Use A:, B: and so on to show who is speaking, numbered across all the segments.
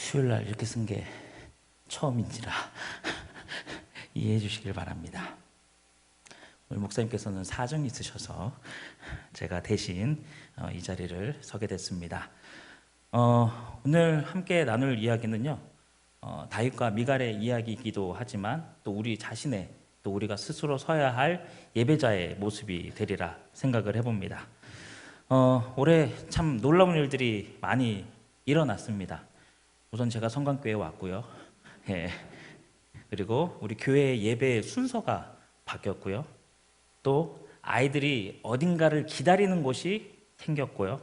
A: 수요일날 이렇게 쓴 게 처음인지라 이해해 주시길 바랍니다. 오늘 목사님께서는 사정이 있으셔서 제가 대신 이 자리를 서게 됐습니다. 오늘 함께 나눌 이야기는요, 다윗과 미갈의 이야기이기도 하지만 또 우리 자신의, 또 우리가 스스로 서야 할 예배자의 모습이 되리라 생각을 해봅니다. 올해 참 놀라운 일들이 많이 일어났습니다. 우선 제가 성강교회에 왔고요. 예. 그리고 우리 교회의 예배 순서가 바뀌었고요. 또 아이들이 어딘가를 기다리는 곳이 생겼고요.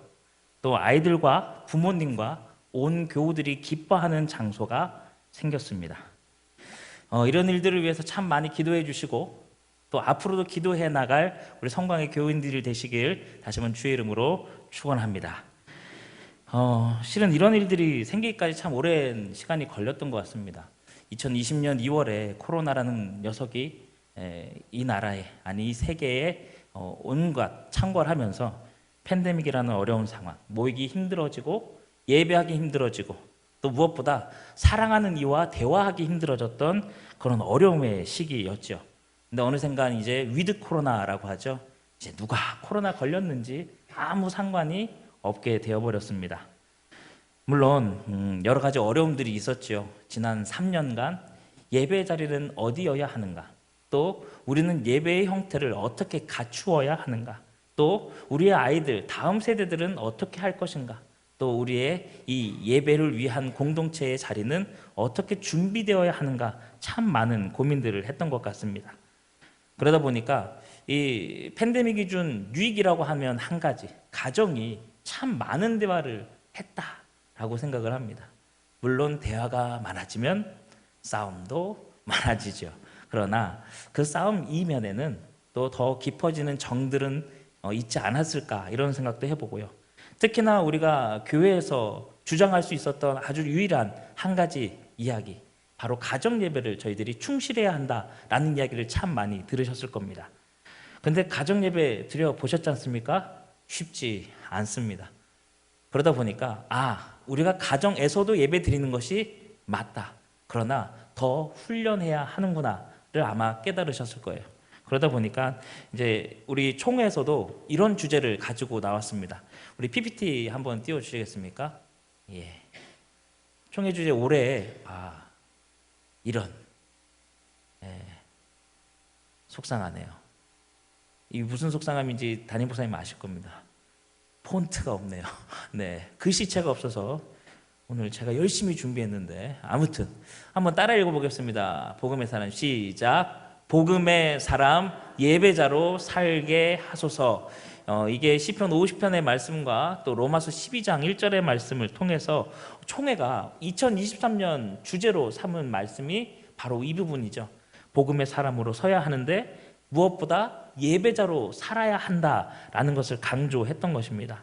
A: 또 아이들과 부모님과 온 교우들이 기뻐하는 장소가 생겼습니다. 이런 일들을 위해서 참 많이 기도해 주시고 또 앞으로도 기도해 나갈 우리 성광의 교인들이 되시길 다시 한번 주의 이름으로 축원합니다. 실은 이런 일들이 생기기까지 참 오랜 시간이 걸렸던 것 같습니다. 2020년 2월에 코로나라는 녀석이 이 나라에, 아니 이 세계에 온갖 창궐하면서 팬데믹이라는 어려운 상황, 모이기 힘들어지고 예배하기 힘들어지고 또 무엇보다 사랑하는 이와 대화하기 힘들어졌던 그런 어려움의 시기였죠. 근데 어느샌가 이제 위드 코로나라고 하죠. 이제 누가 코로나 걸렸는지 아무 상관이 없게 되어버렸습니다. 물론 여러 가지 어려움들이 있었죠. 지난 3년간 예배 자리는 어디여야 하는가, 또 우리는 예배의 형태를 어떻게 갖추어야 하는가, 또 우리의 아이들, 다음 세대들은 어떻게 할 것인가, 또 우리의 이 예배를 위한 공동체의 자리는 어떻게 준비되어야 하는가, 참 많은 고민들을 했던 것 같습니다. 그러다 보니까 이 팬데믹이 준 유익이라고 하면 한 가지, 가정이 참 많은 대화를 했다라고 생각을 합니다. 물론 대화가 많아지면 싸움도 많아지죠. 그러나 그 싸움 이면에는 또 더 깊어지는 정들은 있지 않았을까, 이런 생각도 해보고요. 특히나 우리가 교회에서 주장할 수 있었던 아주 유일한 한 가지 이야기, 바로 가정 예배를 저희들이 충실해야 한다라는 이야기를 참 많이 들으셨을 겁니다. 근데 가정 예배 드려보셨지 않습니까? 쉽지 않습니다. 그러다 보니까 우리가 가정에서도 예배 드리는 것이 맞다, 그러나 더 훈련해야 하는구나를 아마 깨달으셨을 거예요. 그러다 보니까 이제 우리 총회에서도 이런 주제를 가지고 나왔습니다. 우리 PPT 한번 띄워주시겠습니까? 예. 총회 주제 올해 이런, 속상하네요. 이 무슨 속상함인지 담임 목사님 아실 겁니다. 폰트가 없네요. 네, 글씨체가 없어서 오늘 제가 열심히 준비했는데, 아무튼 한번 따라 읽어보겠습니다. 복음의 사람 시작. 복음의 사람 예배자로 살게 하소서. 이게 시편 50편의 말씀과 또 로마서 12장 1절의 말씀을 통해서 총회가 2023년 주제로 삼은 말씀이 바로 이 부분이죠. 복음의 사람으로 서야 하는데 무엇보다 예배자로 살아야 한다라는 것을 강조했던 것입니다.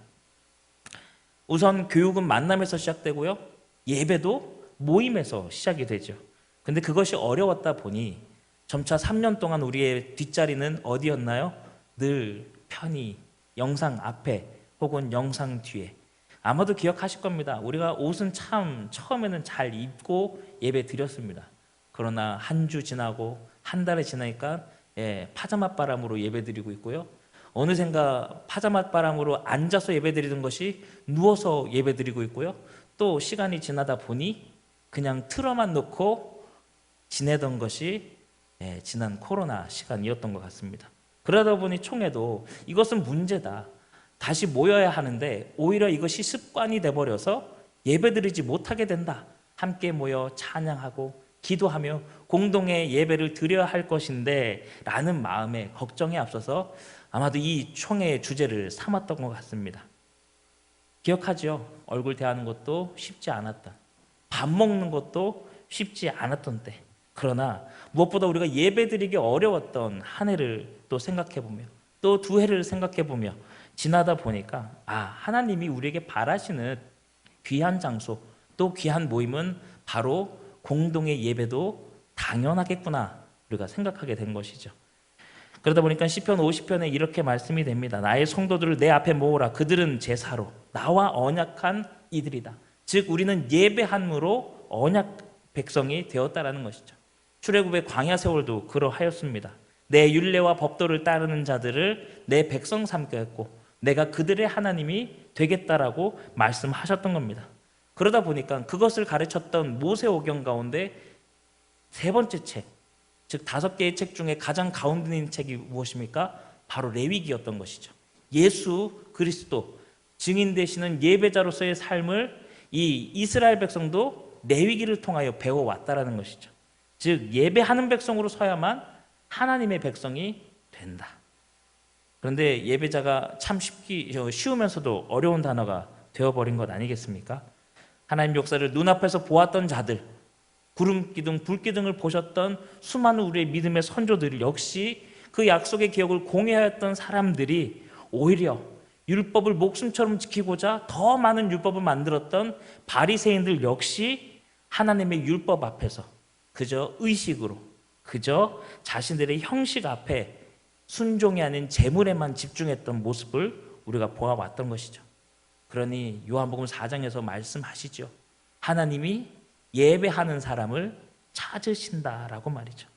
A: 우선 교육은 만남에서 시작되고요, 예배도 모임에서 시작이 되죠. 근데 그것이 어려웠다 보니 점차 3년 동안 우리의 뒷자리는 어디였나요? 늘 편히 영상 앞에 혹은 영상 뒤에. 아마도 기억하실 겁니다. 우리가 옷은 참 처음에는 잘 입고 예배 드렸습니다. 그러나 한 주 지나고 한 달이 지나니까 파자마 바람으로 예배 드리고 있고요, 어느샌가 파자마 바람으로 앉아서 예배 드리던 것이 누워서 예배 드리고 있고요, 또 시간이 지나다 보니 그냥 틀어만 놓고 지내던 것이 지난 코로나 시간이었던 것 같습니다. 그러다 보니 총회도 이것은 문제다, 다시 모여야 하는데 오히려 이것이 습관이 돼버려서 예배드리지 못하게 된다, 함께 모여 찬양하고 기도하며 공동의 예배를 드려야 할 것인데 라는 마음에 걱정에 앞서서 아마도 이 총회의 주제를 삼았던 것 같습니다. 기억하죠? 얼굴 대하는 것도 쉽지 않았다, 밥 먹는 것도 쉽지 않았던 때. 그러나 무엇보다 우리가 예배드리기 어려웠던 한 해를 또 생각해보며 또 두 해를 생각해보며 지나다 보니까 하나님이 우리에게 바라시는 귀한 장소, 또 귀한 모임은 바로 공동의 예배도 당연하겠구나, 우리가 생각하게 된 것이죠. 그러다 보니까 시편 50편에 이렇게 말씀이 됩니다. 나의 성도들을 내 앞에 모으라. 그들은 제사로 나와 언약한 이들이다. 즉 우리는 예배함으로 언약 백성이 되었다라는 것이죠. 출애굽의 광야 세월도 그러하였습니다. 내 율례와 법도를 따르는 자들을 내 백성 삼게 했고 내가 그들의 하나님이 되겠다라고 말씀하셨던 겁니다. 그러다 보니까 그것을 가르쳤던 모세오경 가운데 세 번째 책, 즉 5개의 책 중에 가장 가운데 있는 책이 무엇입니까? 바로 레위기였던 것이죠. 예수 그리스도 증인 되시는 예배자로서의 삶을 이 이스라엘 백성도 레위기를 통하여 배워왔다라는 것이죠. 즉 예배하는 백성으로 서야만 하나님의 백성이 된다. 그런데 예배자가 참 쉬우면서도 어려운 단어가 되어버린 것 아니겠습니까? 하나님 역사를 눈앞에서 보았던 자들, 구름기둥, 불기둥을 보셨던 수많은 우리의 믿음의 선조들 역시 그 약속의 기억을 공유하였던 사람들이 오히려 율법을 목숨처럼 지키고자 더 많은 율법을 만들었던 바리새인들 역시 하나님의 율법 앞에서 그저 의식으로, 그저 자신들의 형식 앞에 순종이 아닌 재물에만 집중했던 모습을 우리가 보아왔던 것이죠. 그러니 요한복음 4장에서 말씀하시죠. 하나님이 예배하는 사람을 찾으신다라고 말이죠.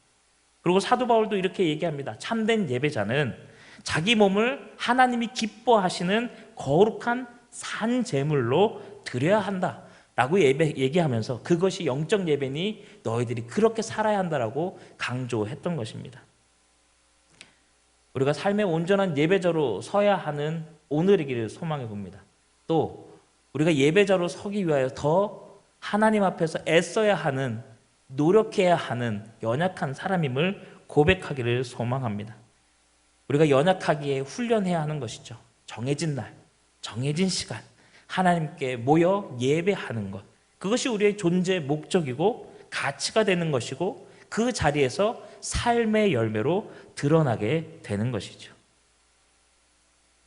A: 그리고 사도 바울도 이렇게 얘기합니다. 참된 예배자는 자기 몸을 하나님이 기뻐하시는 거룩한 산 제물로 드려야 한다라고 얘기하면서 그것이 영적 예배니 너희들이 그렇게 살아야 한다라고 강조했던 것입니다. 우리가 삶의 온전한 예배자로 서야 하는 오늘이기를 소망해 봅니다. 또 우리가 예배자로 서기 위하여 더 하나님 앞에서 애써야 하는, 노력해야 하는 연약한 사람임을 고백하기를 소망합니다. 우리가 연약하기에 훈련해야 하는 것이죠. 정해진 날, 정해진 시간 하나님께 모여 예배하는 것, 그것이 우리의 존재의 목적이고 가치가 되는 것이고 그 자리에서 삶의 열매로 드러나게 되는 것이죠.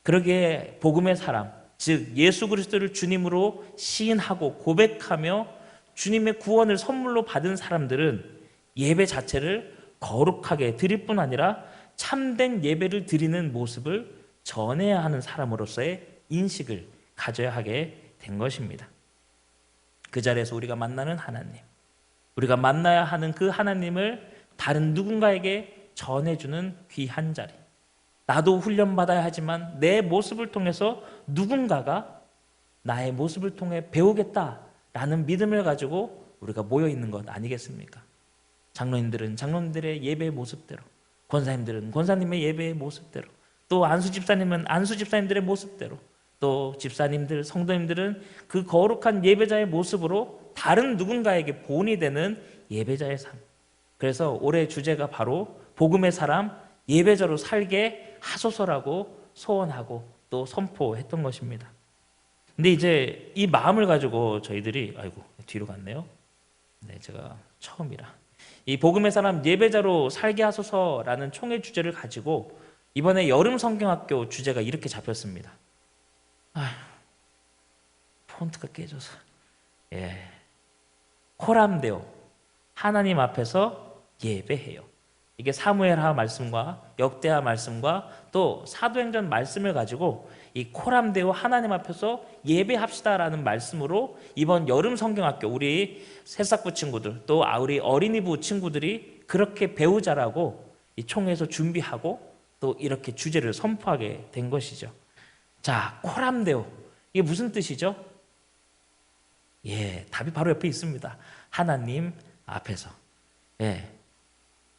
A: 그러기에 복음의 사람, 즉 예수 그리스도를 주님으로 시인하고 고백하며 주님의 구원을 선물로 받은 사람들은 예배 자체를 거룩하게 드릴 뿐 아니라 참된 예배를 드리는 모습을 전해야 하는 사람으로서의 인식을 가져야 하게 된 것입니다. 그 자리에서 우리가 만나는 하나님, 우리가 만나야 하는 그 하나님을 다른 누군가에게 전해주는 귀한 자리. 나도 훈련받아야 하지만 내 모습을 통해서 누군가가 나의 모습을 통해 배우겠다라는 믿음을 가지고 우리가 모여있는 것 아니겠습니까? 장로님들은 장로님들의 예배의 모습대로, 권사님들은 권사님의 예배의 모습대로, 또 안수 집사님은 안수 집사님들의 모습대로, 또 집사님들, 성도님들은 그 거룩한 예배자의 모습으로 다른 누군가에게 본이 되는 예배자의 삶. 그래서 올해 주제가 바로 복음의 사람, 예배자로 살게 하소서라고 소원하고 또 선포했던 것입니다. 근데 이제 이 마음을 가지고 저희들이 아이고 뒤로 갔네요. 네, 제가 처음이라. 이 복음의 사람 예배자로 살게 하소서라는 총회 주제를 가지고 이번에 여름 성경학교 주제가 이렇게 잡혔습니다. 폰트가 깨져서. 코람데오, 하나님 앞에서 예배해요. 이게 사무엘하 말씀과 역대하 말씀과 또 사도행전 말씀을 가지고 이 코람데오 하나님 앞에서 예배합시다라는 말씀으로 이번 여름 성경학교 우리 새싹부 친구들 또 우리 어린이부 친구들이 그렇게 배우자라고 이 총회에서 준비하고 또 이렇게 주제를 선포하게 된 것이죠. 자, 코람데오 이게 무슨 뜻이죠? 답이 바로 옆에 있습니다. 하나님 앞에서.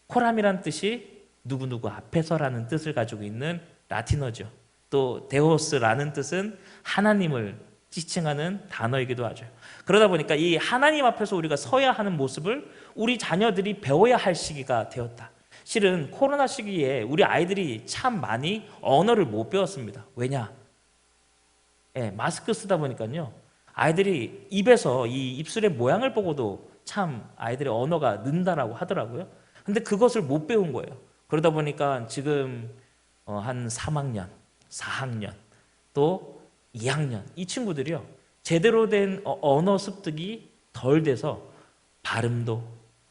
A: 코람이란 뜻이 누구누구 앞에서라는 뜻을 가지고 있는 라틴어죠. 또 데오스라는 뜻은 하나님을 지칭하는 단어이기도 하죠. 그러다 보니까 이 하나님 앞에서 우리가 서야 하는 모습을 우리 자녀들이 배워야 할 시기가 되었다. 실은 코로나 시기에 우리 아이들이 참 많이 언어를 못 배웠습니다. 왜냐? 마스크 쓰다 보니까요. 아이들이 입에서 이 입술의 모양을 보고도 참 아이들의 언어가 는다라고 하더라고요. 근데 그것을 못 배운 거예요. 그러다 보니까 지금 한 3학년, 4학년, 또 2학년 이 친구들이요. 제대로 된 언어 습득이 덜 돼서 발음도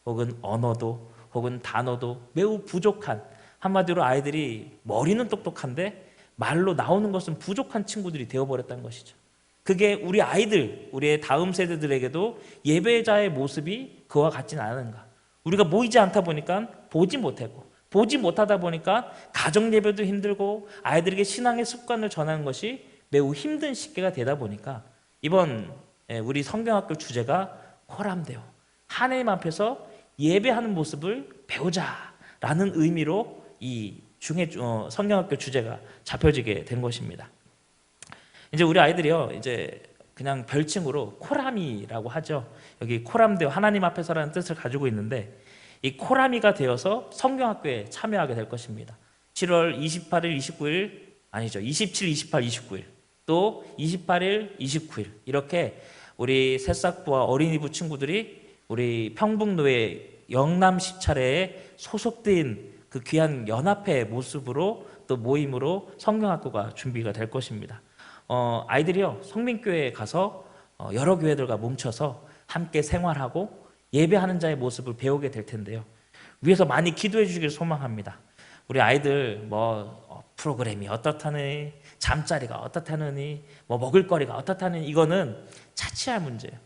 A: 혹은 언어도 혹은 단어도 매우 부족한, 한마디로 아이들이 머리는 똑똑한데 말로 나오는 것은 부족한 친구들이 되어버렸다는 것이죠. 그게 우리 아이들, 우리의 다음 세대들에게도 예배자의 모습이 그와 같지는 않은가. 우리가 모이지 않다 보니까 보지 못하고, 보지 못하다 보니까 가정 예배도 힘들고 아이들에게 신앙의 습관을 전하는 것이 매우 힘든 시기가 되다 보니까 이번 우리 성경학교 주제가 코람데오, 하나님 앞에서 예배하는 모습을 배우자라는 의미로 이 성경학교 주제가 잡혀지게 된 것입니다. 이제 우리 아이들이요, 이제 그냥 별칭으로 코라미라고 하죠. 여기 코람데오, 하나님 앞에서라는 뜻을 가지고 있는데 이 코라미가 되어서 성경학교에 참여하게 될 것입니다. 7월 28일, 29일 아니죠. 27, 28, 29일 또 28일, 29일 이렇게 우리 새싹부와 어린이부 친구들이 우리 평북노회 영남시차례에 소속된 그 귀한 연합회 모습으로 또 모임으로 성경학교가 준비가 될 것입니다. 아이들이요, 성민교회에 가서 여러 교회들과 뭉쳐서 함께 생활하고 예배하는 자의 모습을 배우게 될 텐데요. 위에서 많이 기도해 주시길 소망합니다. 우리 아이들 프로그램이 어떻다니, 잠자리가 어떻다느니, 먹을거리가 어떻다느니, 이거는 차치할 문제예요.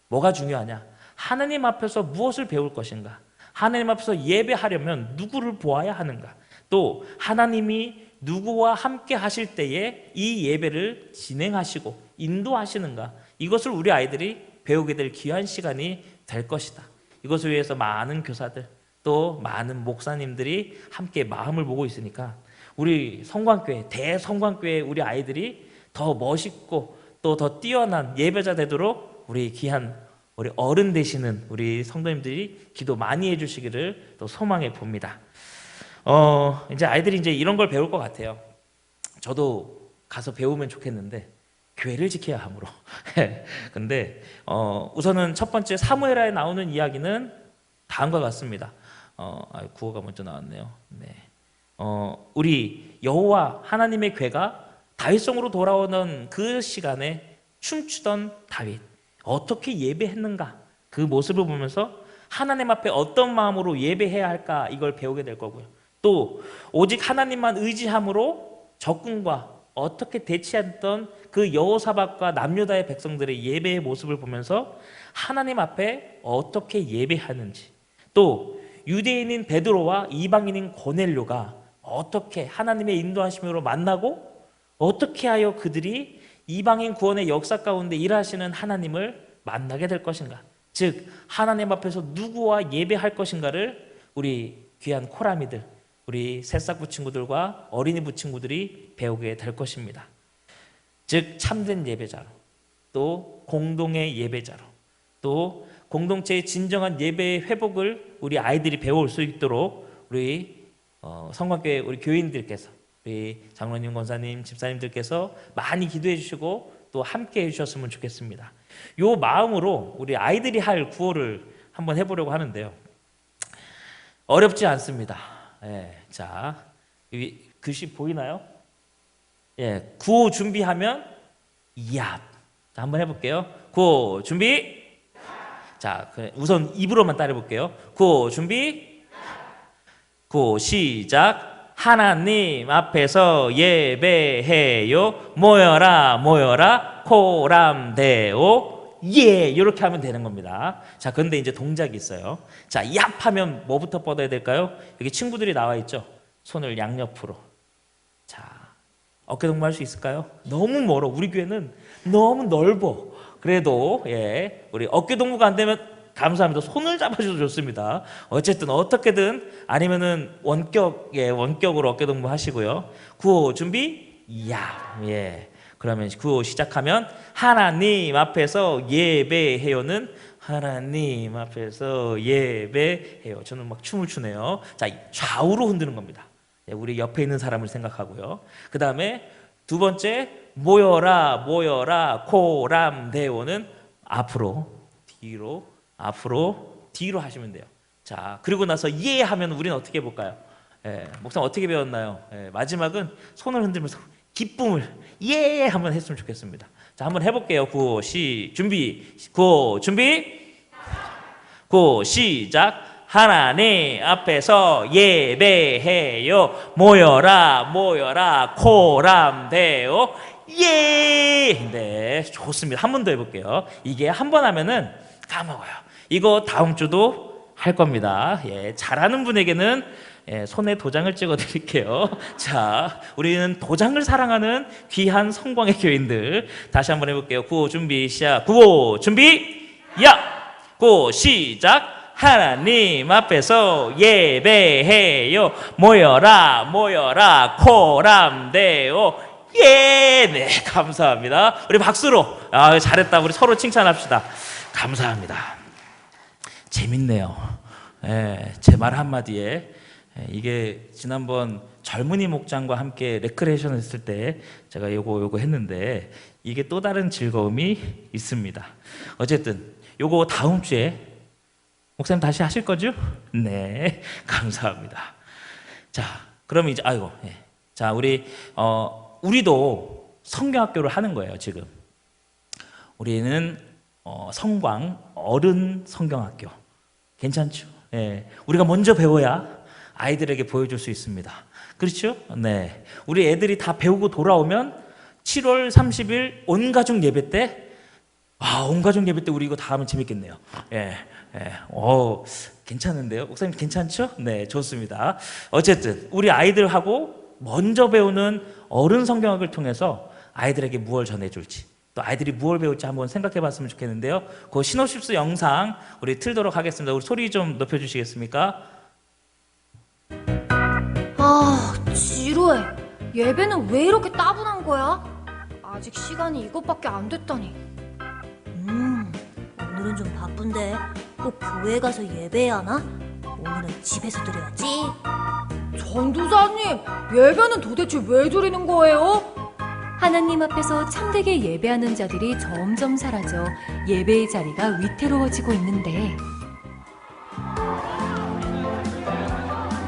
A: 뭐가 중요하냐? 하나님 앞에서 무엇을 배울 것인가? 하나님 앞에서 예배하려면 누구를 보아야 하는가? 또 하나님이 누구와 함께 하실 때에 이 예배를 진행하시고 인도하시는가? 이것을 우리 아이들이 배우게 될 귀한 시간이 될 것이다. 이것을 위해서 많은 교사들 또 많은 목사님들이 함께 마음을 보고 있으니까 우리 성광교회, 대성광교회 우리 아이들이 더 멋있고 또 더 뛰어난 예배자 되도록 우리 귀한 우리 어른 되시는 우리 성도님들이 기도 많이 해주시기를 또 소망해 봅니다. 이제 아이들이 이제 이런 걸 배울 것 같아요. 저도 가서 배우면 좋겠는데 교회를 지켜야 하므로. 근데 우선은 첫 번째 사무엘하에 나오는 이야기는 다음과 같습니다. 구호가 먼저 나왔네요. 네. 우리 여호와 하나님의 궤가 다윗성으로 돌아오는 그 시간에 춤추던 다윗, 어떻게 예배했는가, 그 모습을 보면서 하나님 앞에 어떤 마음으로 예배해야 할까, 이걸 배우게 될 거고요. 또 오직 하나님만 의지함으로 적군과 어떻게 대치했던 그 여호사밧과 남유다의 백성들의 예배의 모습을 보면서 하나님 앞에 어떻게 예배하는지, 또 유대인인 베드로와 이방인인 고넬료가 어떻게 하나님의 인도하심으로 만나고 어떻게 하여 그들이 이방인 구원의 역사 가운데 일하시는 하나님을 만나게 될 것인가, 즉 하나님 앞에서 누구와 예배할 것인가를 우리 귀한 코라미들, 우리 새싹부 친구들과 어린이부 친구들이 배우게 될 것입니다. 즉 참된 예배자로, 또 공동의 예배자로, 또 공동체의 진정한 예배의 회복을 우리 아이들이 배울 수 있도록 우리 성광교회 우리 교인들께서, 우리 장로님, 권사님, 집사님들께서 많이 기도해 주시고 또 함께 해 주셨으면 좋겠습니다. 요 마음으로 우리 아이들이 할 구호를 한번 해보려고 하는데요. 어렵지 않습니다. 자, 글씨 보이나요? 구호 준비하면 얍. 자, 한번 해볼게요. 구호 준비. 자, 우선 입으로만 따라해볼게요. 구호 준비. 구호 시작. 하나님 앞에서 예배해요. 모여라 모여라 코람데오 예, 이렇게 하면 되는 겁니다. 자, 그런데 이제 동작이 있어요. 자, 얍 하면 뭐부터 뻗어야 될까요? 여기 친구들이 나와 있죠. 손을 양옆으로. 자, 어깨 동무 할 수 있을까요? 너무 멀어. 우리 교회는 너무 넓어. 그래도 우리 어깨 동무가 안 되면 감사합니다. 손을 잡아주셔도 좋습니다. 어쨌든 어떻게든, 아니면은 원격으로 어깨 동무 하시고요. 구호 준비. 그러면 구호 시작하면 하나님 앞에서 예배해요는 하나님 앞에서 예배해요. 저는 막 춤을 추네요. 자, 좌우로 흔드는 겁니다. 우리 옆에 있는 사람을 생각하고요. 그 다음에 두 번째 모여라 모여라 코람데오는 앞으로 뒤로 앞으로 뒤로 하시면 돼요. 자, 그리고 나서 예 하면 우리는 어떻게 해볼까요? 목사님 어떻게 배웠나요? 마지막은 손을 흔들면서 기쁨을 예 한번 했으면 좋겠습니다. 자, 한번 해볼게요. 구호 준비. 구호 준비. 구호 시작. 하나님 앞에서 예배해요. 모여라 모여라 코람데오 예! 네, 좋습니다. 한 번 더 해볼게요. 이게 한 번 하면은 까먹어요. 이거 다음 주도 할 겁니다. 예, 잘하는 분에게는 손에 도장을 찍어 드릴게요. 자, 우리는 도장을 사랑하는 귀한 성광의 교인들. 다시 한번 해볼게요. 구호 준비 시작. 구호 준비 야! 고 시작. 하나님 앞에서 예배해요. 모여라 모여라 코람데오. 예! 네, 감사합니다. 우리 박수로 잘했다. 우리 서로 칭찬합시다. 감사합니다. 재밌네요. 제 말 한마디에 이게 지난번 젊은이 목장과 함께 레크레이션 했을 때 제가 요거 했는데 이게 또 다른 즐거움이 있습니다. 어쨌든 요거 다음 주에 목사님 다시 하실 거죠? 네, 감사합니다. 자, 그럼 이제 자, 우리도 성경학교를 하는 거예요. 지금 우리는 성광 어른 성경학교 괜찮죠? 예, 우리가 먼저 배워야 아이들에게 보여줄 수 있습니다. 그렇죠? 네, 우리 애들이 다 배우고 돌아오면 7월 30일 온가족 예배 때 온가족 예배 때 우리 이거 다 하면 재밌겠네요. 괜찮은데요? 목사님 괜찮죠? 네, 좋습니다. 어쨌든 우리 아이들하고 먼저 배우는 어른 성경학을 통해서 아이들에게 무엇을 전해줄지 또 아이들이 무엇을 배울지 한번 생각해 봤으면 좋겠는데요. 그 시노십스 영상 우리 틀도록 하겠습니다. 우리 소리 좀 높여주시겠습니까?
B: 지루해. 예배는 왜 이렇게 따분한 거야? 아직 시간이 이것밖에 안 됐다니.
C: 오늘은 좀 바쁜데 꼭 교회 가서 예배해야 하나? 오늘은 집에서 드려야지.
B: 전도사님, 예배는 도대체 왜 드리는 거예요?
D: 하나님 앞에서 참되게 예배하는 자들이 점점 사라져 예배의 자리가 위태로워지고 있는데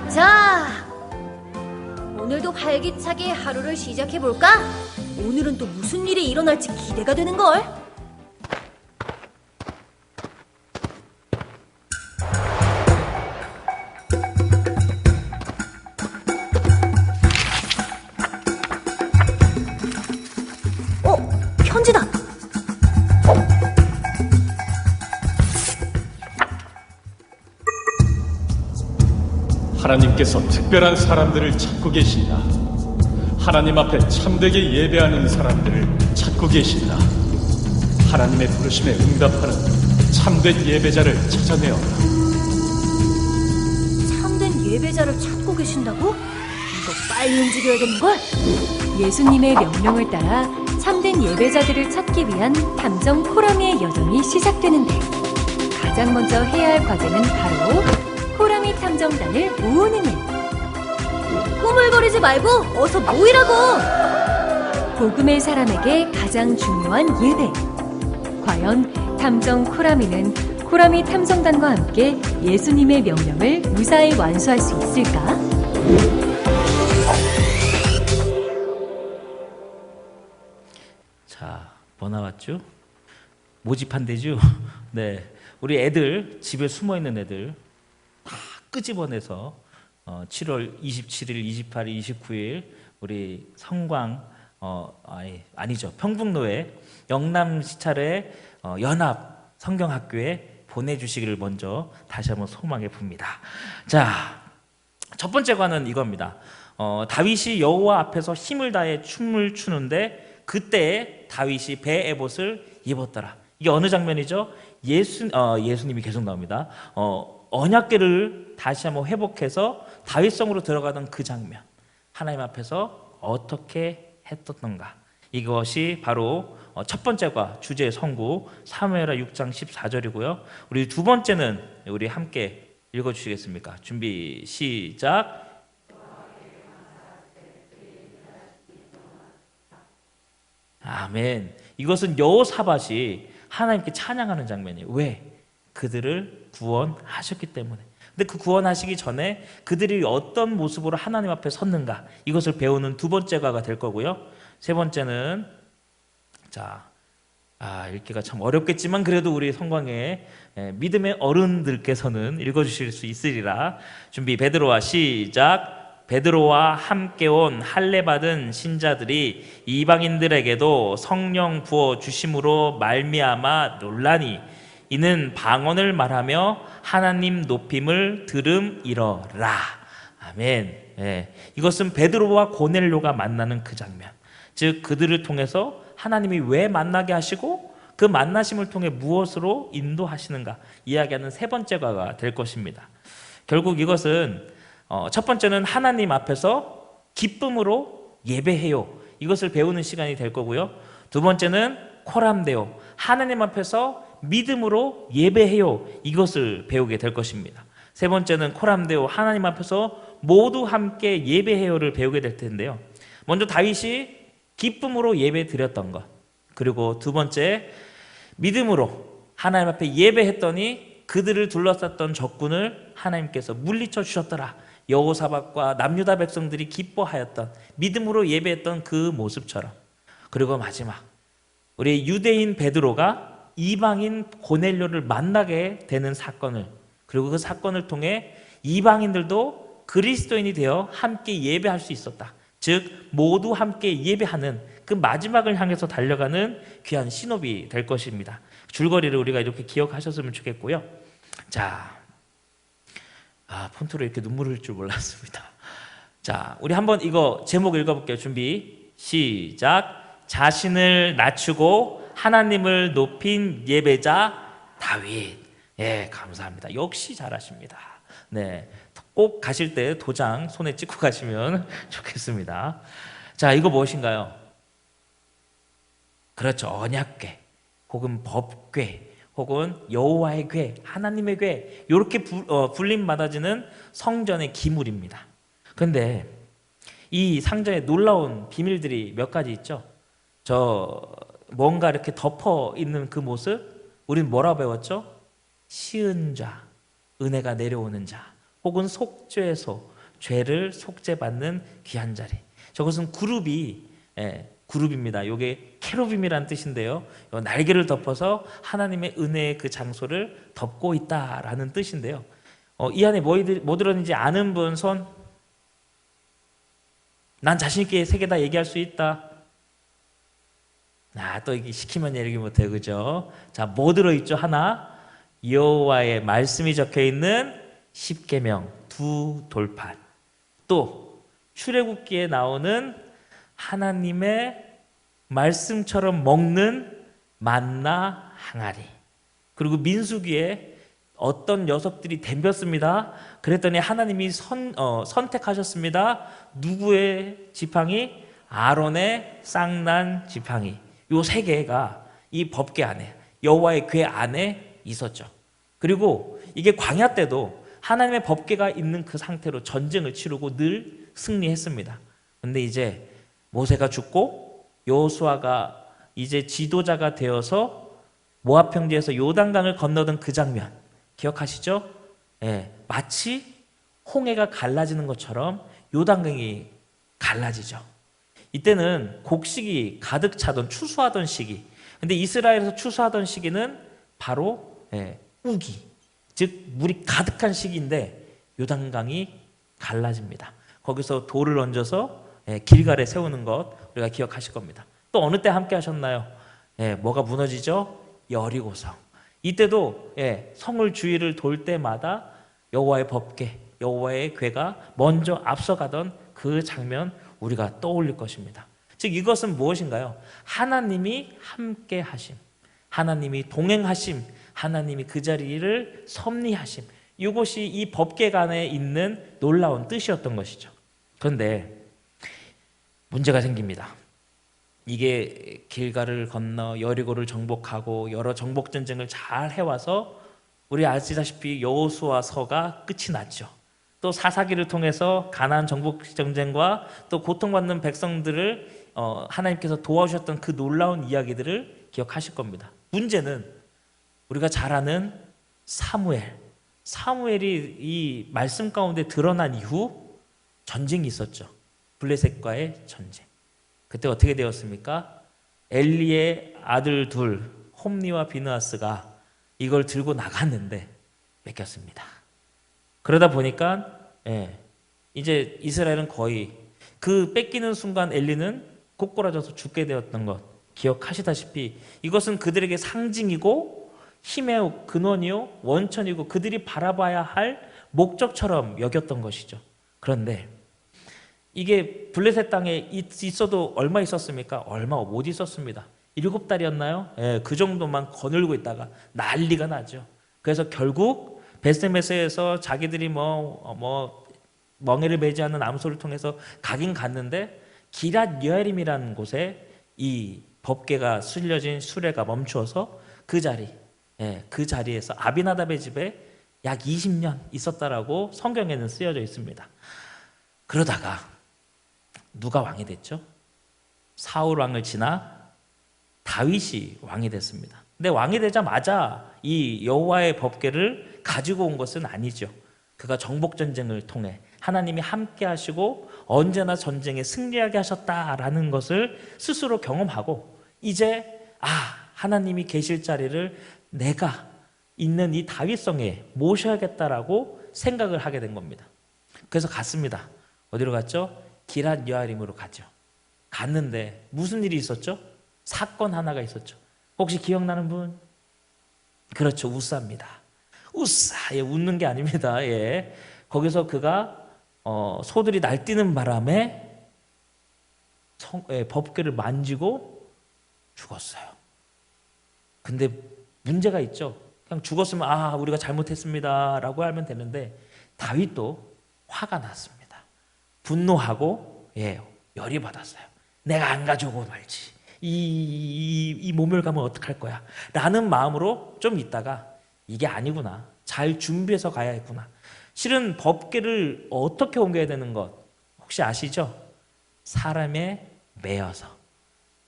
C: 자, 오늘도 활기차게 하루를 시작해볼까? 오늘은 또 무슨 일이 일어날지 기대가 되는걸? 편지다!
E: 하나님께서 특별한 사람들을 찾고 계신다. 하나님 앞에 참되게 예배하는 사람들을 찾고 계신다. 하나님의 부르심에 응답하는 참된 예배자를 찾아내어라.
C: 참된 예배자를 찾고 계신다고? 이거 빨리 움직여야겠는걸?
D: 예수님의 명령을 따라 참된 예배자들을 찾기 위한 탐정 코라미의 여정이 시작되는데 가장 먼저 해야 할 과제는 바로 코라미 탐정단을 모으는 일.
C: 꾸물거리지 말고 어서 모이라고!
D: 복음의 사람에게 가장 중요한 예배. 과연 탐정 코라미는 코라미 탐정단과 함께 예수님의 명령을 무사히 완수할 수 있을까?
A: 자, 뭐 나왔죠? 모집한대죠? 네, 우리 애들 집에 숨어있는 애들 다 끄집어내서 7월 27일, 28일, 29일 우리 성광 아니죠 평북로의 영남시찰의 연합 성경학교에 보내주시기를 먼저 다시 한번 소망해 봅니다. 자, 첫 번째 관은 이겁니다. 다윗이 여호와 앞에서 힘을 다해 춤을 추는데 그때 다윗이 배 에봇을 입었더라. 이게 어느 장면이죠? 예수님이 계속 나옵니다. 언약궤를 다시 한번 회복해서 다윗성으로 들어가던 그 장면, 하나님 앞에서 어떻게 했었던가, 이것이 바로 첫 번째가 주제의 선구 사무엘하 6장 14절이고요. 우리 두 번째는 우리 함께 읽어주시겠습니까? 준비 시작. 아멘. 이것은 여호사밧이 하나님께 찬양하는 장면이에요. 왜? 그들을 구원하셨기 때문에. 근데 그 구원하시기 전에 그들이 어떤 모습으로 하나님 앞에 섰는가, 이것을 배우는 두 번째가 될 거고요. 세 번째는 읽기가 참 어렵겠지만 그래도 우리 성광의 믿음의 어른들께서는 읽어주실 수 있으리라. 준비 베드로와 시작. 베드로와 함께 온 할례 받은 신자들이 이방인들에게도 성령 부어 주심으로 말미암아 놀라니 이는 방언을 말하며 하나님 높임을 들음이러라. 아멘. 예, 이것은 베드로와 고넬료가 만나는 그 장면, 즉 그들을 통해서 하나님이 왜 만나게 하시고 그 만나심을 통해 무엇으로 인도하시는가 이야기하는 세 번째가 될 것입니다. 결국 이것은 첫 번째는 하나님 앞에서 기쁨으로 예배해요, 이것을 배우는 시간이 될 거고요. 두 번째는 코람데오, 하나님 앞에서 믿음으로 예배해요, 이것을 배우게 될 것입니다. 세 번째는 코람데오, 하나님 앞에서 모두 함께 예배해요를 배우게 될 텐데요. 먼저 다윗이 기쁨으로 예배 드렸던 것, 그리고 두 번째 믿음으로 하나님 앞에 예배했더니 그들을 둘러쌌던 적군을 하나님께서 물리쳐 주셨더라. 여호사밧과 남유다 백성들이 기뻐하였던, 믿음으로 예배했던 그 모습처럼. 그리고 마지막, 우리 유대인 베드로가 이방인 고넬료를 만나게 되는 사건을, 그리고 그 사건을 통해 이방인들도 그리스도인이 되어 함께 예배할 수 있었다. 즉 모두 함께 예배하는 그 마지막을 향해서 달려가는 귀한 신호비 될 것입니다. 줄거리를 우리가 이렇게 기억하셨으면 좋겠고요. 자, 폰트로 이렇게 눈물 흘릴 줄 몰랐습니다. 자, 우리 한번 이거 제목 읽어볼게요. 준비 시작. 자신을 낮추고 하나님을 높인 예배자 다윗. 예, 감사합니다. 역시 잘하십니다. 네, 꼭 가실 때 도장 손에 찍고 가시면 좋겠습니다. 자, 이거 무엇인가요? 그렇죠, 언약궤 혹은 법궤 혹은 여호와의 궤, 하나님의 궤, 이렇게 불림 받아지는 성전의 기물입니다. 그런데 이 상전에 놀라운 비밀들이 몇 가지 있죠. 뭔가 이렇게 덮어 있는 그 모습, 우린 뭐라 배웠죠? 시은 자, 은혜가 내려오는 자, 혹은 속죄소, 죄를 속죄받는 귀한 자리. 저것은 그룹입니다. 이게 케루빔이란 뜻인데요, 날개를 덮어서 하나님의 은혜의 그 장소를 덮고 있다라는 뜻인데요. 이 안에 뭐 들었는지 아는 분 손? 난 자신 있게 세 개 다 얘기할 수 있다. 또 이게 시키면 얘기 못해, 그죠? 자, 뭐 들어있죠? 하나, 여호와의 말씀이 적혀있는 십계명 두 돌판, 또 출애굽기에 나오는 하나님의 말씀처럼 먹는 만나 항아리, 그리고 민수기에 어떤 녀석들이 덤볐습니다. 그랬더니 하나님이 선택하셨습니다. 누구의 지팡이? 아론의 쌍난 지팡이. 요 세 개가 이 법궤 안에, 여호와의 궤 안에 있었죠. 그리고 이게 광야 때도 하나님의 법궤가 있는 그 상태로 전쟁을 치르고 늘 승리했습니다. 근데 이제 모세가 죽고 여호수아가 이제 지도자가 되어서 모압 평지에서 요단강을 건너던 그 장면 기억하시죠? 예, 마치 홍해가 갈라지는 것처럼 요단강이 갈라지죠. 이때는 곡식이 가득 차던, 추수하던 시기. 근데 이스라엘에서 추수하던 시기는 바로 우기, 즉 물이 가득한 시기인데 요단강이 갈라집니다. 거기서 돌을 얹어서 길갈에 세우는 것 우리가 기억하실 겁니다. 또 어느 때 함께 하셨나요? 뭐가 무너지죠? 여리고성. 이때도 성을 주위를 돌 때마다 여호와의 법궤, 여호와의 궤가 먼저 앞서가던 그 장면 우리가 떠올릴 것입니다. 즉 이것은 무엇인가요? 하나님이 함께 하심, 하나님이 동행하심, 하나님이 그 자리를 섭리하심, 이것이 이 법궤 안에 있는 놀라운 뜻이었던 것이죠. 그런데 문제가 생깁니다. 이게 길갈을 건너 여리고를 정복하고 여러 정복 전쟁을 잘 해와서 우리 아시다시피 여호수아서가 끝이 났죠. 또 사사기를 통해서 가나안 정복 전쟁과 또 고통받는 백성들을 하나님께서 도와주셨던 그 놀라운 이야기들을 기억하실 겁니다. 문제는 우리가 잘 아는 사무엘이 이 말씀 가운데 드러난 이후 전쟁이 있었죠. 블레셋과의 전쟁. 그때 어떻게 되었습니까? 엘리의 아들 둘, 홈리와 비느하스가 이걸 들고 나갔는데 뺏겼습니다. 그러다 보니까 이제 이스라엘은 거의 그 뺏기는 순간 엘리는 꼬꾸라져서 죽게 되었던 것 기억하시다시피 이것은 그들에게 상징이고 힘의 근원이요 원천이고 그들이 바라봐야 할 목적처럼 여겼던 것이죠. 그런데 이게 블레셋 땅에 있어도 얼마 있었습니까? 얼마 못 있었습니다. 7달이었나요? 예, 그 정도만 거늘고 있다가 난리가 나죠. 그래서 결국 베스메스에서 자기들이 멍에를 매지 않는 암소를 통해서 가긴 갔는데 기랏 여아림이라는 곳에 이 법궤가 실려진 수레가 멈추어서 그 자리에서 아비나답의 집에 약 20년 있었다라고 성경에는 쓰여져 있습니다. 그러다가 누가 왕이 됐죠? 사울 왕을 지나 다윗이 왕이 됐습니다. 근데 왕이 되자마자 이 여호와의 법궤를 가지고 온 것은 아니죠. 그가 정복 전쟁을 통해 하나님이 함께 하시고 언제나 전쟁에 승리하게 하셨다라는 것을 스스로 경험하고 이제 하나님이 계실 자리를 내가 있는 이 다윗성에 모셔야겠다라고 생각을 하게 된 겁니다. 그래서 갔습니다. 어디로 갔죠? 기랏 여아림으로 가죠. 갔는데 무슨 일이 있었죠? 사건 하나가 있었죠. 혹시 기억나는 분? 그렇죠. 우사입니다. 우사. 웃는 게 아닙니다. 거기서 그가 소들이 날뛰는 바람에 법궤를 만지고 죽었어요. 근데 문제가 있죠. 그냥 죽었으면 우리가 잘못했습니다 라고 하면 되는데 다윗도 화가 났습니다. 분노하고 열이 받았어요. 내가 안 가져오고 말지. 이 모멸감은 어떡할 거야 라는 마음으로 좀 있다가 이게 아니구나. 잘 준비해서 가야 했구나. 실은 법궤를 어떻게 옮겨야 되는 것 혹시 아시죠? 사람에 매어서.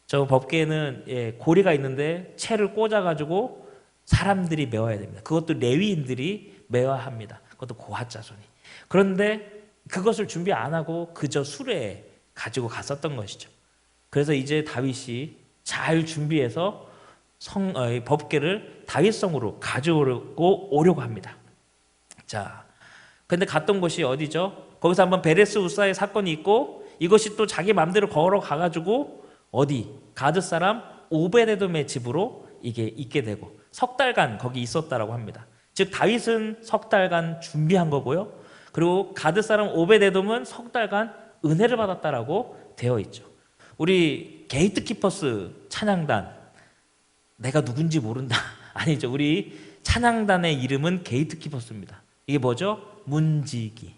A: 저 법궤에는 고리가 있는데 채를 꽂아가지고 사람들이 메워야 됩니다. 그것도 레위인들이 메워야 합니다. 그것도 고핫 자손이. 그런데 그것을 준비 안 하고 그저 수레에 가지고 갔었던 것이죠. 그래서 이제 다윗이 잘 준비해서 법궤를 다윗성으로 가지고 오려고 합니다. 자, 근데 갔던 곳이 어디죠? 거기서 한번 베레스 우사의 사건이 있고 이것이 또 자기 마음대로 걸어가가지고 어디? 가드 사람 오베데돔의 집으로 이게 있게 되고 석 달간 거기 있었다라고 합니다. 즉 다윗은 석 달간 준비한 거고요. 그리고 가드 사람 오베데돔은 석 달간 은혜를 받았다라고 되어 있죠. 우리 게이트키퍼스 찬양단 내가 누군지 모른다 아니죠. 우리 찬양단의 이름은 게이트키퍼스입니다. 이게 뭐죠? 문지기.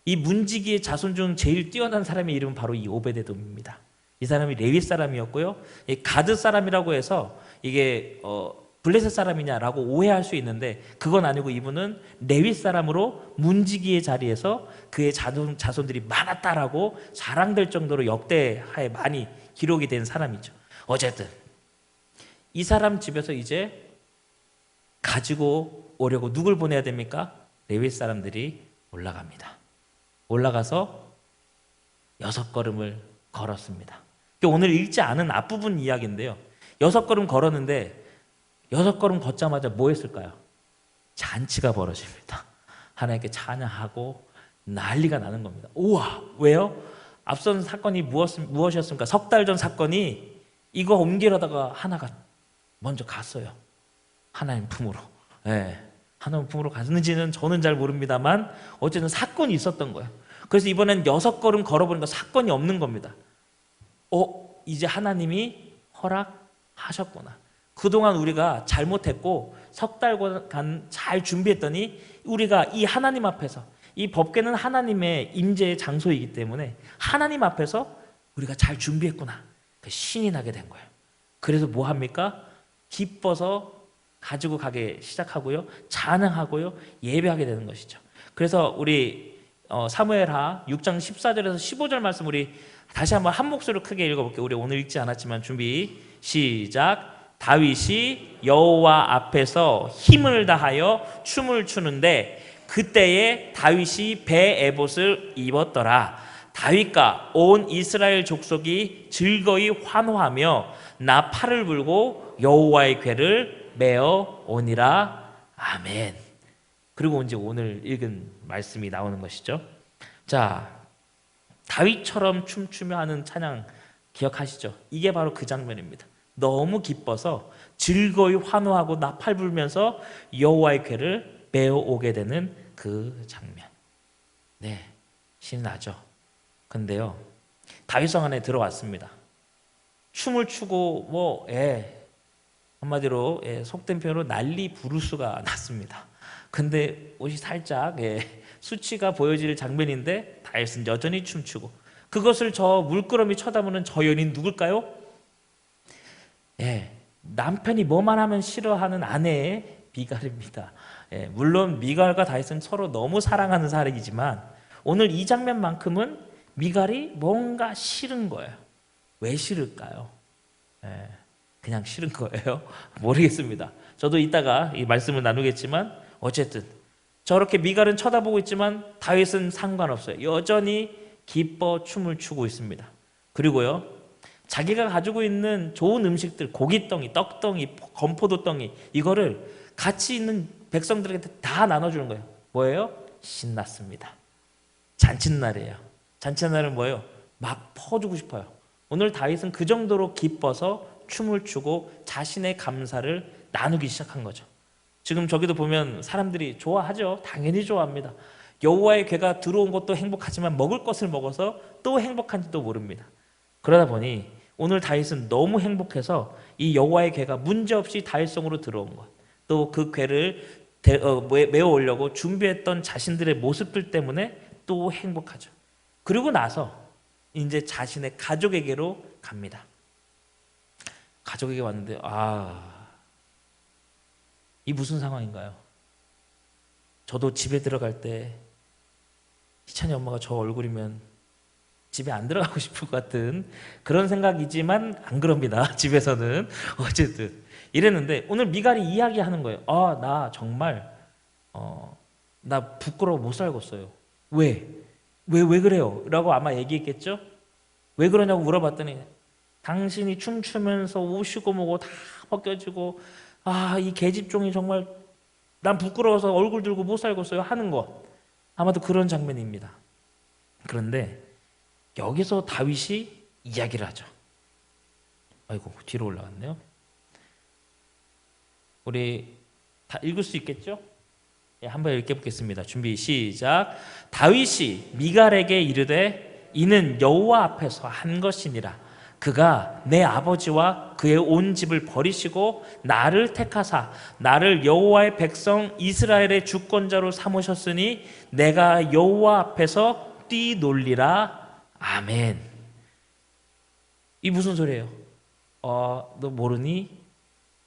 A: 이 문지기의 자손 중 제일 뛰어난 사람의 이름은 바로 이 오베데돔입니다. 이 사람이 레위 사람이었고요. 이 가드 사람이라고 해서 이게 블레셋 사람이냐라고 오해할 수 있는데 그건 아니고 이분은 레위 사람으로 문지기의 자리에서 그의 자손들이 많았다라고 자랑될 정도로 역대하에 많이 기록이 된 사람이죠. 어쨌든 이 사람 집에서 이제 가지고 오려고 누굴 보내야 됩니까? 레위 사람들이 올라갑니다. 올라가서 6걸음을 걸었습니다. 오늘 읽지 않은 앞부분 이야기인데요. 6걸음 걸었는데 6걸음 걷자마자 뭐 했을까요? 잔치가 벌어집니다. 하나님께 찬양하고 난리가 나는 겁니다. 우와! 왜요? 앞선 사건이 무엇이었습니까? 석 달 전 사건이 이거 옮기려다가 하나가 먼저 갔어요. 하나님 품으로. 하나님 품으로 갔는지는 저는 잘 모릅니다만 어쨌든 사건이 있었던 거예요. 그래서 이번엔 6걸음 걸어보니까 사건이 없는 겁니다. 이제 하나님이 허락하셨구나. 그동안 우리가 잘못했고 석 달간 잘 준비했더니 우리가 이 하나님 앞에서 이 법궤는 하나님의 임재의 장소이기 때문에 하나님 앞에서 우리가 잘 준비했구나. 신이 나게 된 거예요. 그래서 뭐 합니까? 기뻐서 가지고 가게 시작하고요. 찬양하고요. 예배하게 되는 것이죠. 그래서 우리 사무엘하 6장 14절에서 15절 말씀 우리 다시 한번 한 목소리로 크게 읽어볼게요. 우리 오늘 읽지 않았지만 준비 시작. 다윗이 여호와 앞에서 힘을 다하여 춤을 추는데 그때에 다윗이 배 에봇을 입었더라. 다윗과 온 이스라엘 족속이 즐거이 환호하며 나팔을 불고 여호와의 궤를 메어 오니라. 아멘. 그리고 이제 오늘 읽은 말씀이 나오는 것이죠. 자, 다윗처럼 춤추며 하는 찬양 기억하시죠? 이게 바로 그 장면입니다. 너무 기뻐서 즐거이 환호하고 나팔 불면서 여호와의 궤를 메어 오게 되는 그 장면. 네, 신이 나죠. 근데요, 다윗성 안에 들어왔습니다. 춤을 추고 한마디로 속된 표현으로 난리 부르스가 났습니다. 근데 옷이 살짝 수치가 보여질 장면인데 다윗은 여전히 춤추고, 그것을 저 물끄러미 쳐다보는 저 여인이 누굴까요? 남편이 뭐만 하면 싫어하는 아내의 미갈입니다. 물론 미갈과 다윗은 서로 너무 사랑하는 사람이지만 오늘 이 장면만큼은 미갈이 뭔가 싫은 거예요. 왜 싫을까요? 그냥 싫은 거예요? 모르겠습니다. 저도 이따가 이 말씀을 나누겠지만 어쨌든 저렇게 미갈은 쳐다보고 있지만 다윗은 상관없어요. 여전히 기뻐 춤을 추고 있습니다. 그리고요, 자기가 가지고 있는 좋은 음식들, 고깃덩이, 떡덩이, 건포도덩이, 이거를 같이 있는 백성들에게 다 나눠주는 거예요. 뭐예요? 신났습니다. 잔칫날이에요. 잔칫날은 뭐예요? 막 퍼주고 싶어요. 오늘 다윗은 그 정도로 기뻐서 춤을 추고 자신의 감사를 나누기 시작한 거죠. 지금 저기도 보면 사람들이 좋아하죠. 당연히 좋아합니다. 여호와의 궤가 들어온 것도 행복하지만 먹을 것을 먹어서 또 행복한지도 모릅니다. 그러다 보니 오늘 다윗은 너무 행복해서 이 여호와의 궤가 문제없이 다윗성으로 들어온 것, 또 그 궤를 메어 오려고 준비했던 자신들의 모습들 때문에 또 행복하죠. 그리고 나서 이제 자신의 가족에게로 갑니다. 가족에게 왔는데 이 무슨 상황인가요? 저도 집에 들어갈 때 희찬이 엄마가 저 얼굴이면 집에 안 들어가고 싶을 것 같은 그런 생각이지만 안 그럽니다. 집에서는 어쨌든 이랬는데 오늘 미갈이 이야기하는 거예요. 나 정말 나 부끄러워 못 살겠어요. 왜 그래요? 라고 아마 얘기했겠죠? 왜 그러냐고 물어봤더니 당신이 춤추면서 우시고 뭐고 다 벗겨지고 이 계집종이 정말 난 부끄러워서 얼굴 들고 못 살겠어요 하는 거, 아마도 그런 장면입니다. 그런데 여기서 다윗이 이야기를 하죠. 아이고, 뒤로 올라갔네요. 우리 다 읽을 수 있겠죠? 한번 읽어보겠습니다. 준비 시작. 다윗이 미갈에게 이르되 이는 여호와 앞에서 한 것이니라. 그가 내 아버지와 그의 온 집을 버리시고 나를 택하사 나를 여호와의 백성 이스라엘의 주권자로 삼으셨으니 내가 여호와 앞에서 뛰놀리라. 아멘. 이 무슨 소리예요? 너 모르니?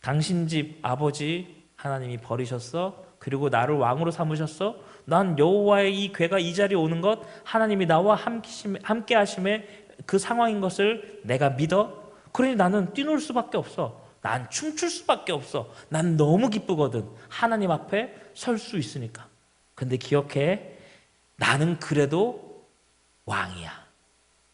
A: 당신 집 아버지 하나님이 버리셨어? 그리고 나를 왕으로 삼으셨어? 난 여호와의 이 궤가 이 자리에 오는 것, 하나님이 나와 함께 하심에 그 상황인 것을 내가 믿어? 그러니 나는 뛰놀 수밖에 없어. 난 춤출 수밖에 없어. 난 너무 기쁘거든. 하나님 앞에 설 수 있으니까. 근데 기억해, 나는 그래도 왕이야.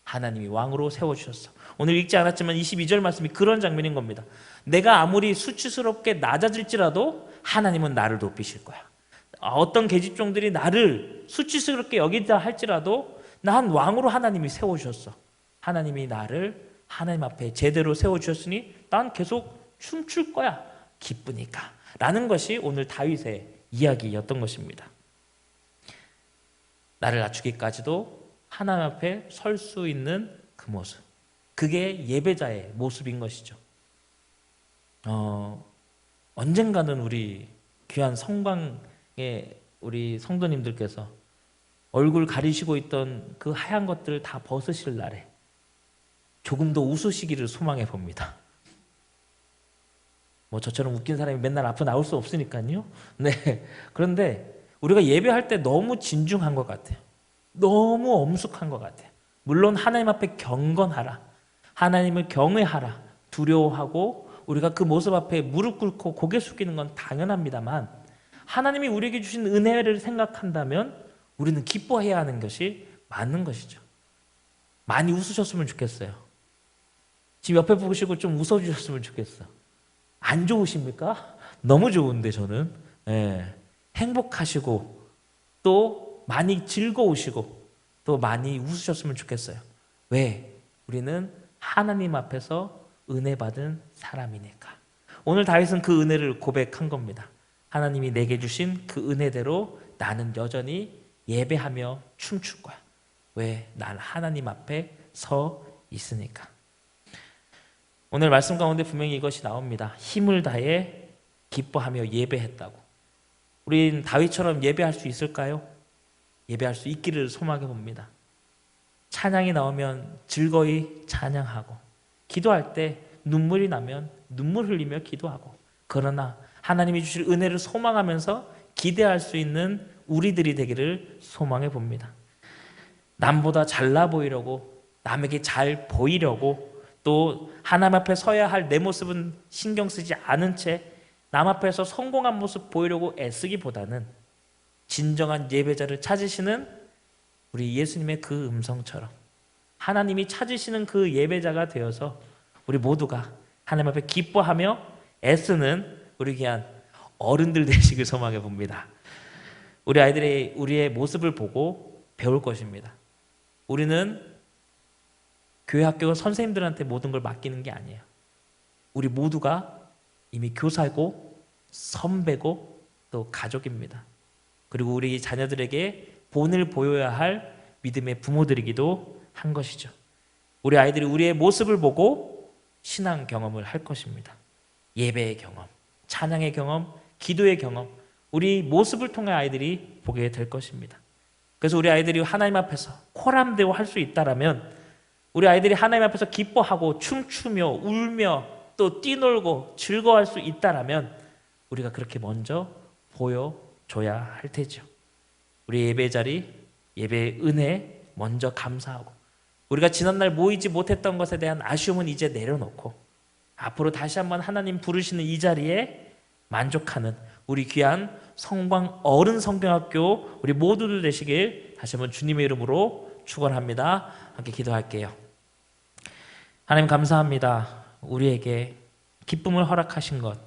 A: 하나님이 왕으로 세워주셨어. 오늘 읽지 않았지만 22절 말씀이 그런 장면인 겁니다. 내가 아무리 수치스럽게 낮아질지라도 하나님은 나를 높이실 거야. 어떤 계집종들이 나를 수치스럽게 여기다 할지라도 난 왕으로 하나님이 세워주셨어. 하나님이 나를 하나님 앞에 제대로 세워주셨으니 난 계속 춤출 거야. 기쁘니까. 라는 것이 오늘 다윗의 이야기였던 것입니다. 나를 낮추기까지도 하나님 앞에 설 수 있는 그 모습, 그게 예배자의 모습인 것이죠. 언젠가는 우리 귀한 성광의 우리 성도님들께서 얼굴 가리시고 있던 그 하얀 것들을 다 벗으실 날에 조금 더 웃으시기를 소망해 봅니다. 저처럼 웃긴 사람이 맨날 앞에 나올 수 없으니까요. 네. 그런데 우리가 예배할 때 너무 진중한 것 같아요. 너무 엄숙한 것 같아요. 물론 하나님 앞에 경건하라, 하나님을 경외하라, 두려워하고 우리가 그 모습 앞에 무릎 꿇고 고개 숙이는 건 당연합니다만, 하나님이 우리에게 주신 은혜를 생각한다면 우리는 기뻐해야 하는 것이 맞는 것이죠. 많이 웃으셨으면 좋겠어요. 지금 옆에 보시고 좀 웃어주셨으면 좋겠어. 안 좋으십니까? 너무 좋은데 저는 행복하시고 또 많이 즐거우시고 또 많이 웃으셨으면 좋겠어요. 왜? 우리는 하나님 앞에서 은혜 받은 사람이니까. 오늘 다윗은 그 은혜를 고백한 겁니다. 하나님이 내게 주신 그 은혜대로 나는 여전히 예배하며 춤출 거야. 왜? 난 하나님 앞에 서 있으니까. 오늘 말씀 가운데 분명히 이것이 나옵니다. 힘을 다해 기뻐하며 예배했다고. 우린 다윗처럼 예배할 수 있을까요? 예배할 수 있기를 소망해 봅니다. 찬양이 나오면 즐거이 찬양하고, 기도할 때 눈물이 나면 눈물 흘리며 기도하고, 그러나 하나님이 주실 은혜를 소망하면서 기대할 수 있는 우리들이 되기를 소망해 봅니다. 남보다 잘나 보이려고, 남에게 잘 보이려고, 또 하나님 앞에 서야 할 내 모습은 신경 쓰지 않은 채 남 앞에서 성공한 모습 보이려고 애쓰기보다는 진정한 예배자를 찾으시는 우리 예수님의 그 음성처럼 하나님이 찾으시는 그 예배자가 되어서 우리 모두가 하나님 앞에 기뻐하며 애쓰는 우리 귀한 어른들 되시길 소망해 봅니다. 우리 아이들이 우리의 모습을 보고 배울 것입니다. 우리는 교회 학교 선생님들한테 모든 걸 맡기는 게 아니에요. 우리 모두가 이미 교사고 선배고 또 가족입니다. 그리고 우리 자녀들에게 본을 보여야 할 믿음의 부모들이기도 한 것이죠. 우리 아이들이 우리의 모습을 보고 신앙 경험을 할 것입니다. 예배의 경험, 찬양의 경험, 기도의 경험, 우리 모습을 통해 아이들이 보게 될 것입니다. 그래서 우리 아이들이 하나님 앞에서 코람되고 할 수 있다라면, 우리 아이들이 하나님 앞에서 기뻐하고 춤추며 울며 또 뛰놀고 즐거워할 수 있다라면 우리가 그렇게 먼저 보여줘야 할 테죠. 우리 예배 자리, 예배의 은혜 먼저 감사하고, 우리가 지난날 모이지 못했던 것에 대한 아쉬움은 이제 내려놓고 앞으로 다시 한번 하나님 부르시는 이 자리에 만족하는 우리 귀한 성광 어른 성경학교 우리 모두들 되시길 다시 한번 주님의 이름으로 축원합니다. 함께 기도할게요. 하나님 감사합니다. 우리에게 기쁨을 허락하신 것,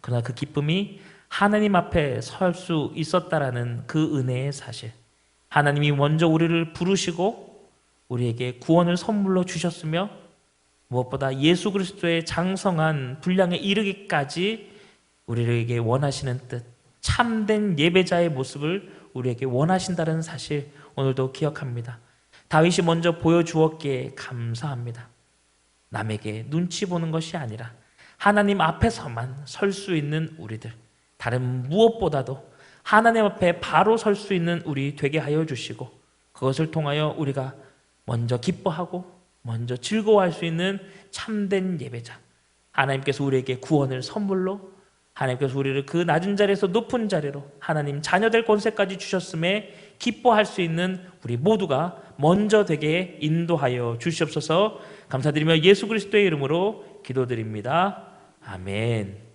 A: 그러나 그 기쁨이 하나님 앞에 설 수 있었다라는 그 은혜의 사실, 하나님이 먼저 우리를 부르시고 우리에게 구원을 선물로 주셨으며 무엇보다 예수 그리스도의 장성한 분량에 이르기까지 우리에게 원하시는 뜻, 참된 예배자의 모습을 우리에게 원하신다는 사실 오늘도 기억합니다. 다윗이 먼저 보여주었기에 감사합니다. 남에게 눈치 보는 것이 아니라 하나님 앞에서만 설 수 있는 우리들, 다른 무엇보다도 하나님 앞에 바로 설 수 있는 우리 되게 하여 주시고, 그것을 통하여 우리가 먼저 기뻐하고 먼저 즐거워할 수 있는 참된 예배자, 하나님께서 우리에게 구원을 선물로, 하나님께서 우리를 그 낮은 자리에서 높은 자리로 하나님 자녀될 권세까지 주셨음에 기뻐할 수 있는 우리 모두가 먼저 되게 인도하여 주시옵소서. 감사드리며 예수 그리스도의 이름으로 기도드립니다. 아멘.